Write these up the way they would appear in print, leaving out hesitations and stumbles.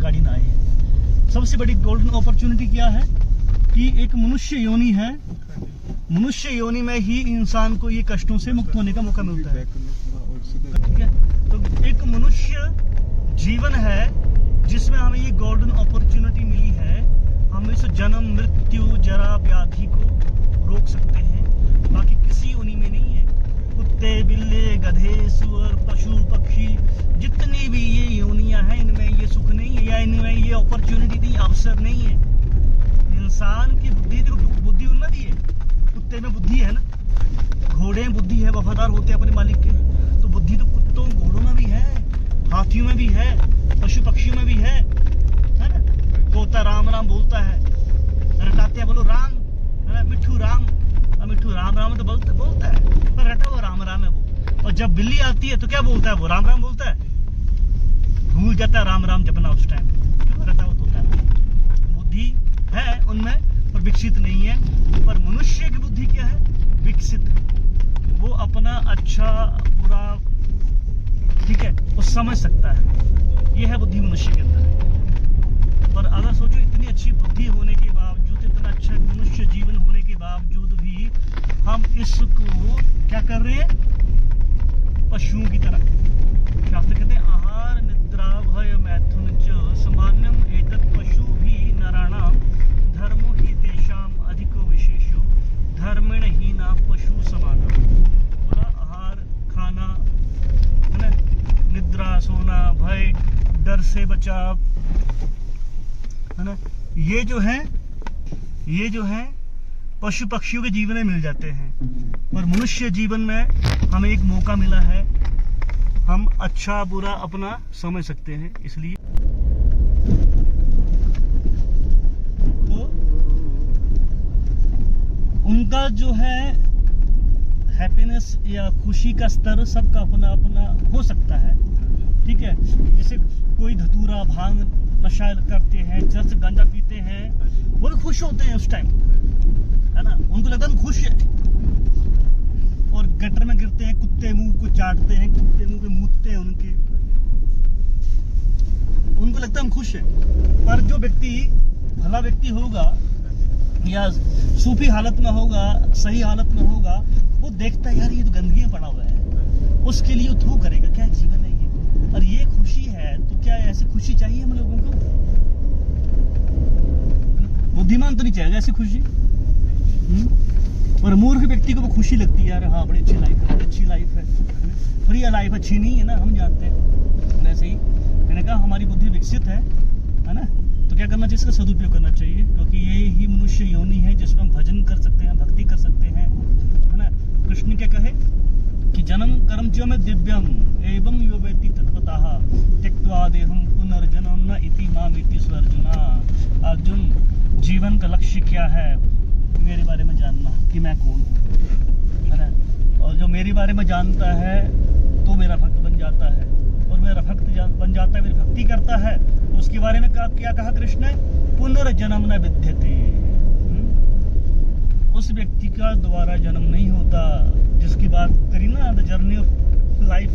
काढ़ी ना आए। सबसे बड़ी गोल्डन अपॉर्चुनिटी क्या है कि एक मनुष्य योनि है, मनुष्य योनि में ही इंसान को ये कष्टों से मुक्त होने का मौका मिलता है। ठीक है, तो एक मनुष्य जीवन है जिसमें हमें ये गोल्डन अपॉर्चुनिटी मिली है। हम इस जन्म मृत्यु जरा व्याधि को रोक सकते हैं, बाकी किसी योनि में नहीं है। कुत्ते बिल्ले गधे सुअर पशु पक्षी जितनी भी ये योनियां हैं इनमें ये सुख नहीं है, या इनमें ये अपॉर्चुनिटी नहीं, अवसर नहीं है। इंसान की बुद्धि, देखो बुद्धि उनमें भी है, कुत्ते में बुद्धि है ना, घोड़े में बुद्धि है, वफादार होते हैं अपने मालिक के। तो बुद्धि तो कुत्तों घोड़ों में भी है, हाथियों में भी है, पशु पक्षियों में भी है ना। तोता राम राम बोलता है, रटाते हैं बोलो राम, है ना, मिट्ठू राम, मिट्ठू राम राम तो बोलता है, पर रटा वो राम राम है वो। और जब बिल्ली आती है तो क्या बोलता है वो, राम राम बोलता है, भूल जाता है राम राम जपना उस टाइम, क्यों रटा वो तोता है। बुद्धि है उनमें पर विकसित नहीं है। पर मनुष्य की बुद्धि क्या है, विकसित है। वो अपना अच्छा बुरा, ठीक है, वो समझ सकता है। ये है बुद्धि मनुष्य के अंदर। पर अगर सोचो इतनी अच्छी बुद्धि होने के बावजूद, इतना अच्छा मनुष्य जीवन होने के बावजूद भी हम इसको क्या कर रहे हैं, पशुओं की तरह। शास्त्र कहते हैं आहार निद्रा भय मैथुन च सामान्यम एतत् पशु भी नराणाम धर्मो ही तेषाम अधिको विशेषो धर्मेण ही ना पशु समानम। बोला आहार खाना, है ना, निद्रा सोना, भय डर से बचाव, है ना, ये जो है पशु पक्षियों के जीवन में मिल जाते हैं। पर मनुष्य जीवन में हमें एक मौका मिला है, हम अच्छा बुरा अपना समझ सकते हैं। इसलिए तो उनका जो है हैप्पीनेस या खुशी का स्तर सबका अपना अपना हो सकता है। ठीक है, जैसे कोई धतूरा भांग नशा करते हैं, चरस गांजा पीते हैं, वो खुश होते हैं उस टाइम, है ना, उनको लगता है हम खुश है। और गटर में गिरते हैं, कुत्ते मुंह को चाटते हैं, कुत्ते मुंह पे मूतते हैं उनको लगता है हम खुश है। पर जो व्यक्ति भला व्यक्ति होगा या सूफी हालत में होगा, सही हालत में होगा, वो देखता है यार ये तो गंदगी पड़ा हुआ है, उसके लिए वो थू करेगा, क्या जीवन है ये, और ये खुशी है। तो क्या ऐसी खुशी चाहिए हम लोगों को? बुद्धिमान तो नहीं चाहेगा ऐसी खुशी। और मूर्ख व्यक्ति को वो खुशी लगती है, यार हाँ बड़ी अच्छी लाइफ है, अच्छी लाइफ है। पर यह लाइफ अच्छी नहीं है ना, हम जानते हैं। वैसे ही मैंने कहा हमारी बुद्धि विकसित है ना, तो क्या करना चाहिए, इसका सदुपयोग करना चाहिए, क्योंकि ये ही मनुष्य योनि है जिसमें हम भजन कर सकते हैं, भक्ति कर सकते हैं, है ना। कृष्ण क्या कहे कि जन्म कर्म च में दिव्यम एवं यो वेति तत्वतः त्यक्त्वा देहं पुनर्जन्म न इति मामिति अर्जुना। अर्जुन, जीवन का लक्ष्य क्या है? मेरे बारे में जानना कि मैं कौन हूँ, है ना। और जो मेरे बारे में जानता है तो मेरा भक्त बन जाता है, और मेरा भक्त बन जाता है, मेरी भक्ति करता है, तो उसके बारे में क्या कहा कृष्ण ने, पुनर्जन्म न विद्यते। उस व्यक्ति का दोबारा जन्म नहीं होता, जिसकी बात करी ना, द जर्नी ऑफ लाइफ,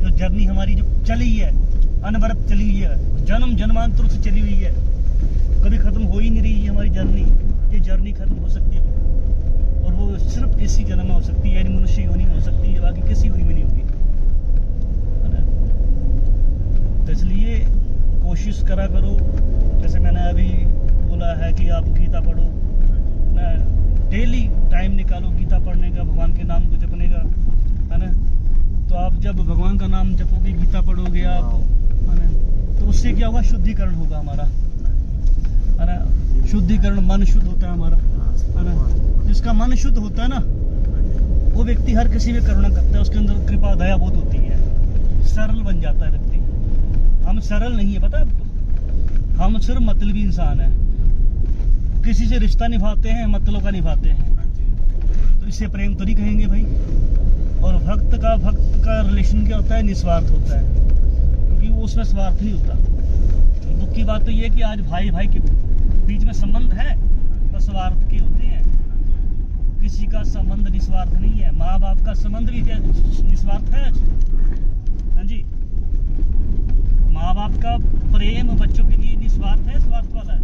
जो जर्नी हमारी जो चली है, अनवरत चली हुई है, जन्म जन्मांतरों से चली हुई है, कभी खत्म हो ही नहीं रही है हमारी जर्नी। ये जर्नी खत्म हो सकती है और वो सिर्फ इसी जन्म में हो सकती है, यानी मनुष्य योनि में हो सकती है, बाकी किसी योनि में नहीं होगी, है ना। तो इसलिए कोशिश करा करो, जैसे मैंने अभी बोला है कि आप गीता पढ़ो ना, डेली टाइम निकालो गीता पढ़ने का, भगवान के नाम को जपने का, है ना। तो आप जब भगवान का नाम जपोगे, गीता पढ़ोगे आप, है ना, तो उससे क्या होगा, शुद्धिकरण होगा हमारा, है ना। शुद्धिकरण, मन शुद्ध होता है हमारा, है ना। जिसका मन शुद्ध होता है ना, वो व्यक्ति हर किसी में करुणा करता है, उसके अंदर कृपा दया बहुत होती है, सरल बन जाता है व्यक्ति। हम सरल नहीं है, पता है आपको, हम सिर्फ मतलबी इंसान है, किसी से रिश्ता निभाते हैं, मतलब का निभाते हैं, तो इसे प्रेम तो नहीं कहेंगे भाई। और भक्त का रिलेशन क्या होता है, निस्वार्थ होता है, क्योंकि वो उसमें स्वार्थ नहीं होता। दुख की बात तो ये है कि आज भाई भाई के बीच में संबंध है, बस स्वार्थ के होते हैं। किसी का संबंध निस्वार्थ नहीं है, माँ बाप का संबंध भी निस्वार्थ है, हाँ जी। माँ बाप का प्रेम बच्चों के लिए निस्वार्थ है, स्वार्थ वाला है?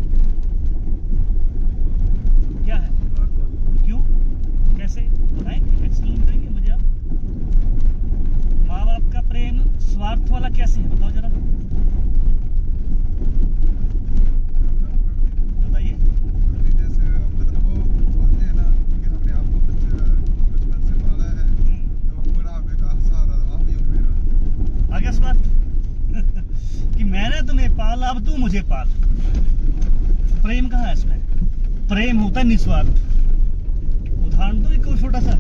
क्या है? क्यों, कैसे बताएंगे, एक्सप्लेन करेंगे मुझे आप? माँ बाप का प्रेम स्वार्थ वाला कैसे है, बताओ जरा, बताइए। जैसे मतलब वो बोलते हैं ना कि हमने आपको बचपन से पाला है, तो बुढ़ापे का सहारा आप ही हो मेरा। आ गया स्वार्थ कि मैंने तुम्हें पाला, अब तू मुझे पाल। प्रेम कहाँ है इसमें? प्रेम होता है निस्वार्थ। उदाहरण दो एक और छोटा सा।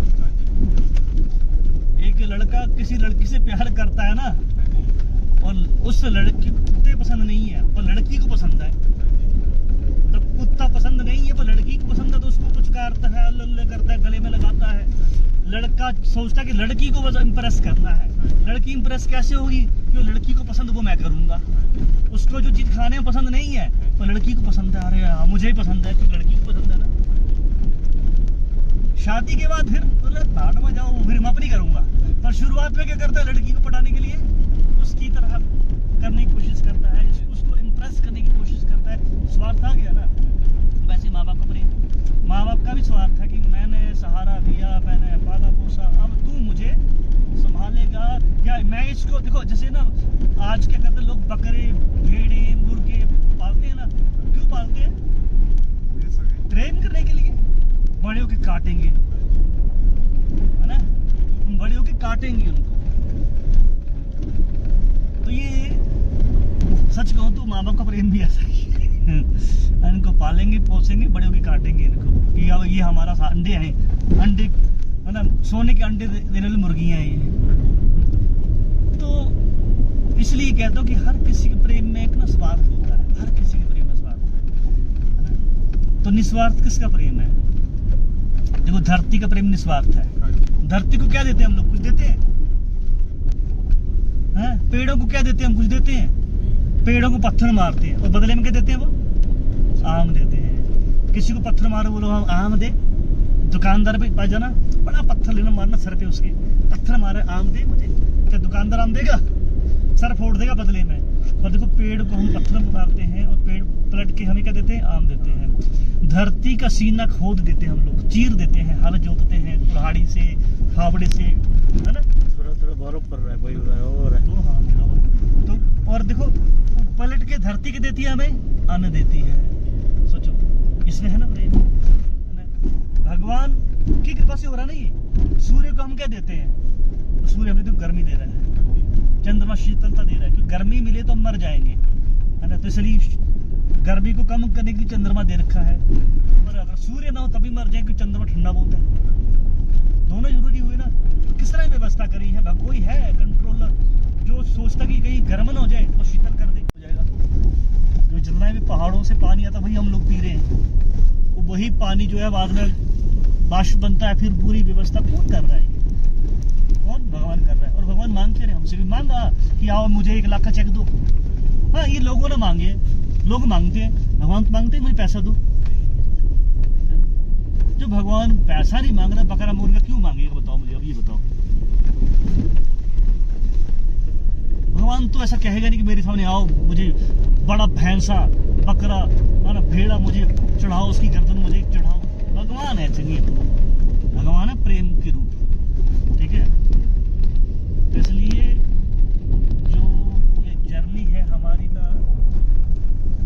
एक लड़का किसी लड़की से प्यार करता है ना, और उस लड़की को कुत्ते पसंद नहीं है पर लड़की को पसंद है, तो कुत्ता पसंद नहीं है पर लड़की को पसंद है, तो उसको पुचकारता है, अल्ले करता है, गले में लगाता है। लड़का सोचता है कि लड़की को बस इम्प्रेस करना है। लड़की इम्प्रेस कैसे होगी? कि लड़की को पसंद वो मैं करूंगा। उसको जो चीज खाने में पसंद नहीं है पर लड़की को पसंद है, अरे यार मुझे ही पसंद है क्योंकि लड़की को पसंद है ना। शादी के बाद फिर ताट में जाओ, फिर मैं अपनी करूंगा, पर शुरुआत में क्या करता है? लड़की को पटाने के लिए उसकी तरह करने की कोशिश करता है, उसको इम्प्रेस करने की कोशिश करता है। स्वार्थ आ गया ना। वैसे माँ बाप का प्रेम, माँ बाप का भी स्वार्थ है कि मैंने सहारा दिया, मैंने पाला पोसा, अब तू मुझे संभालेगा। या मैं इसको देखो, जैसे ना आज क्या करते लोग, बकरे भेड़े मुर्गे पालते हैं ना, क्यों पालते हैं? ट्रेन करने के लिए। बड़े होके काटेंगे है ना, बड़े होके काटेंगे उनको। तो ये सच कहूँ तो माँ बाप का प्रेम भी ऐसा ही है। इनको पालेंगे पोसेंगे, बड़े होके काटेंगे इनको कि अब ये हमारा अंडे हैं, अंडे है ना, सोने के अंडे देने वाली मुर्गियां हैं ये। तो इसलिए कहता हूँ कि हर किसी के प्रेम में एक ना स्वार्थ होता है, हर किसी के प्रेम में स्वार्थ है ना। तो निस्वार्थ किसका प्रेम है? देखो धरती का प्रेम निस्वार्थ है। धरती को क्या देते हैं हम लोग? कुछ देते हैं? पेड़ों को क्या देते हैं हम? कुछ देते हैं? पेड़ों को पत्थर मारते हैं और बदले में क्या देते हैं? वो आम देते हैं। किसी को पत्थर मारो, बोलो हम आम दे, दुकानदार पे पास जाना, बड़ा पत्थर लेना, मारना सर पे उसके, पत्थर मारे आम दे मुझे, क्या दुकानदार आम देगा? सर फोड़ देगा बदले में। और देखो पेड़ को हम पत्थर मारते हैं और पेड़ पलट के हमें क्या देते हैं? आम देते हैं। धरती का सीना खोद देते हैं हम लोग, चीर देते हैं, हल जोतते हैं कुल्हाड़ी से, फावड़े से, है ना। थोड़ा थोड़ा बर्फ पड़ रहा है, कोई हो रहा है और है। तो हाँ तो और देखो पलट के धरती के देती है, हमें अन्न देती है। सोचो इसमें है ना प्रेम, है ना। भगवान की कृपा से हो रहा है ना ये। सूर्य को हम क्या देते हैं? तो सूर्य हमें तो गर्मी दे रहा है, चंद्रमा शीतलता दे रहा है, क्योंकि गर्मी मिले तो हम मर जाएंगे, है ना। तो इसलिए गर्मी को कम करने के लिए चंद्रमा दे रखा है, पर अगर सूर्य ना हो तभी मर जाएंगे, क्योंकि चंद्रमा ठंडा बहुत है। दोनों जरूरी हुए ना। किस तरह व्यवस्था करी है? कोई है कंट्रोलर जो सोचता कि कहीं गर्म ना हो जाए तो शीतल कर दे, हो जाएगा। जो जितना भी पहाड़ों से पानी आता वही हम लोग पी रहे हैं, वही पानी जो है बाद में बाष्प बनता है, फिर पूरी व्यवस्था कौन कर रहा है? कौन? भगवान कर रहा है। और भगवान मांगते रहे, हमसे भी मांगा कि आओ मुझे 1 लाख का चेक दो। हाँ, ये लोगों ने मांगे, लोग मांगते हैं, भगवान तो मांगते हैं मुझे पैसा दो। जो भगवान पैसा नहीं मांग रहा, बकरा मुर्गा क्यों मांगेगा? बताओ मुझे, अब ये बताओ। भगवान तो ऐसा कहेगा नहीं कि मेरे सामने आओ, मुझे बड़ा भैंसा बकरा है ना, भेड़ा मुझे चढ़ाओ, उसकी गर्दन मुझे चढ़ाओ। भगवान है, चलिए भगवान है प्रेम के रूप, ठीक है। तो इसलिए जो ये जर्नी है हमारी का,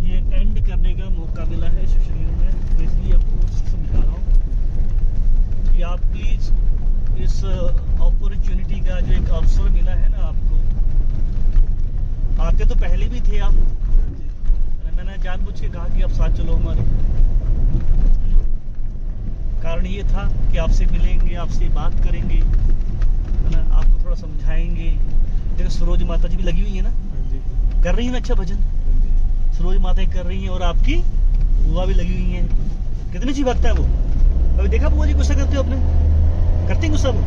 ये एंड करने का मौका मिला है इस शरीर में, तो इसलिए आपको समझा रहा हूँ कि आप प्लीज इस अपॉर्चुनिटी का जो एक अवसर मिला है ना आपको, आते तो पहले भी थे आप, मैंने जानबूझ के कहा कि आप साथ चलो हमारे। कारण ये था कि आपसे मिलेंगे, आपसे बात करेंगे, है ना, आपको थोड़ा समझाएंगे। देखो सरोज माता जी भी लगी हुई है ना, कर रही है ना अच्छा भजन, सरोज माता कर रही है, और आपकी बुआ भी लगी हुई है। कितनी अच्छी भक्त है वो। अभी देखा बुआ जी गुस्सा करते हो अपने? करती हैं गुस्सा वो?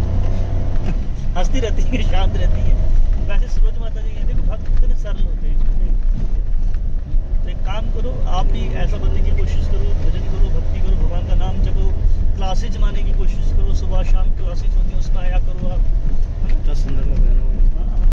हंसती रहती है, शांत रहती है। वैसे सरोज माता जी देखो भक्त कितने सरल होते हैं। तो एक काम करो, आप भी ऐसा बनने की कोशिश करो, भजन करो, भक्ति करो, भगवान का नाम जपो, क्लासेज माने की कोशिश करो। सुबह शाम क्लासेज होती है, उसमें